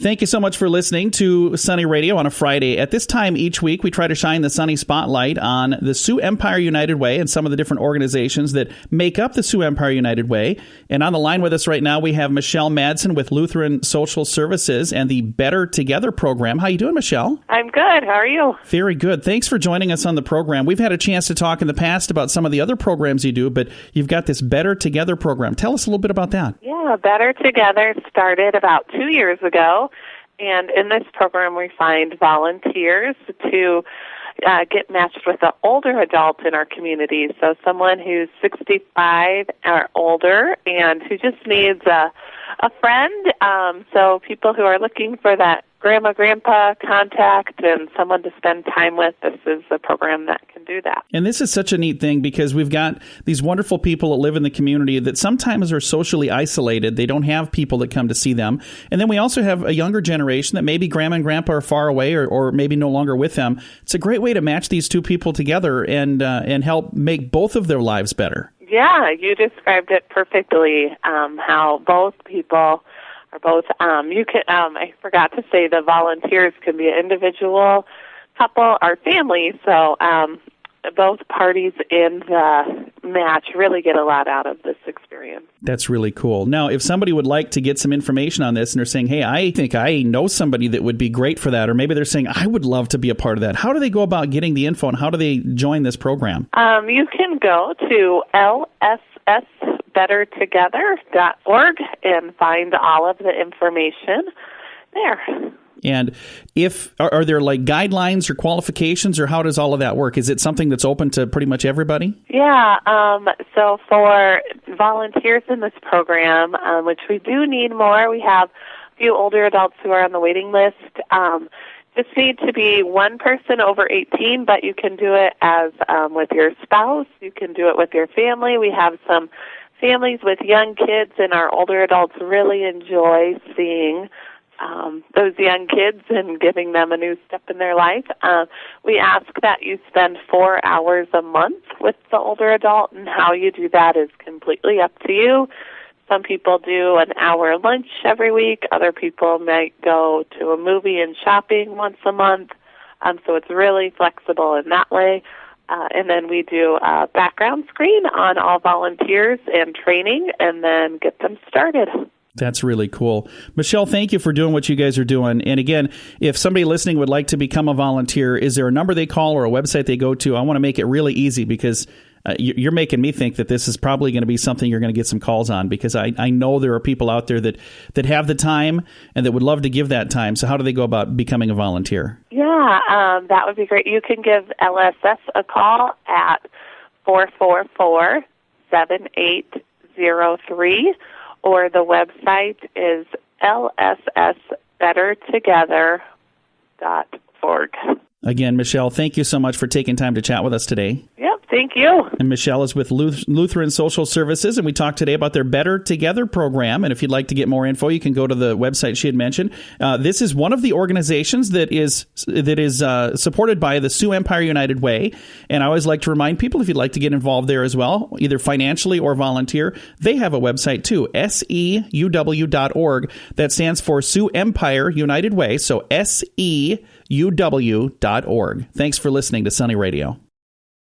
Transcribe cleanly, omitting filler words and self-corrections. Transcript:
Thank you so much for listening to Sunny Radio on a Friday. At this time each week, we try to shine the sunny spotlight on the Sioux Empire United Way and some of the different organizations that make up the Sioux Empire United Way. And on the line with us right now, we have Michelle Madsen with Lutheran Social Services and the Better Together program. How you doing, Michelle? I'm good. How are you? Very good. Thanks for joining us on the program. We've had a chance to talk in the past about some of the other programs you do, but you've got this Better Together program. Tell us a little bit about that. Yeah, Better Together started about 2 years ago. And in this program, we find volunteers to get matched with an older adult in our community. So someone who's 65 or older and who just needs a friend. So people who are looking for that grandma, grandpa contact and someone to spend time with, this is a program that can do that. And this is such a neat thing because we've got these wonderful people that live in the community that sometimes are socially isolated. They don't have people that come to see them. And then we also have a younger generation that maybe grandma and grandpa are far away or maybe no longer with them. It's a great way to match these two people together and help make both of their lives better. Yeah, you described it perfectly, how both people are both, you can, I forgot to say the volunteers can be an individual, couple, or family, so both parties in the match really get a lot out of this experience. That's really cool. Now, if somebody would like to get some information on this and they're saying, hey, I think I know somebody that would be great for that, or maybe they're saying, I would love to be a part of that, how do they go about getting the info and how do they join this program? You can go to LSSbettertogether.org and find all of the information there. And are there like guidelines or qualifications, or how does all of that work? Is it something that's open to pretty much everybody? Yeah. So for volunteers in this program, which we do need more, we have a few older adults who are on the waiting list. Just need to be one person over 18, but you can do it as with your spouse. You can do it with your family. We have some families with young kids, and our older adults really enjoy seeing those young kids and giving them a new step in their life. We ask that you spend 4 hours a month with the older adult, and how you do that is completely up to you. Some people do an hour lunch every week. Other people might go to a movie and shopping once a month. So it's really flexible in that way. And then we do a background screen on all volunteers and training, and then get them started. That's really cool. Michelle, thank you for doing what you guys are doing. And again, if somebody listening would like to become a volunteer, is there a number they call or a website they go to? I want to make it really easy because you're making me think that this is probably going to be something you're going to get some calls on, because I know there are people out there that have the time and that would love to give that time. So how do they go about becoming a volunteer? Yeah, that would be great. You can give LSS a call at 444-7803, or the website is lssbettertogether.org. Again, Michelle, thank you so much for taking time to chat with us today. Yep, thank you. And Michelle is with Lutheran Social Services, and we talked today about their Better Together program. And if you'd like to get more info, you can go to the website she had mentioned. This is one of the organizations that is supported by the Sioux Empire United Way. And I always like to remind people, if you'd like to get involved there as well, either financially or volunteer, they have a website too, SEUW.org. That stands for Sioux Empire United Way. So SEUW.org. Thanks for listening to Sunny Radio.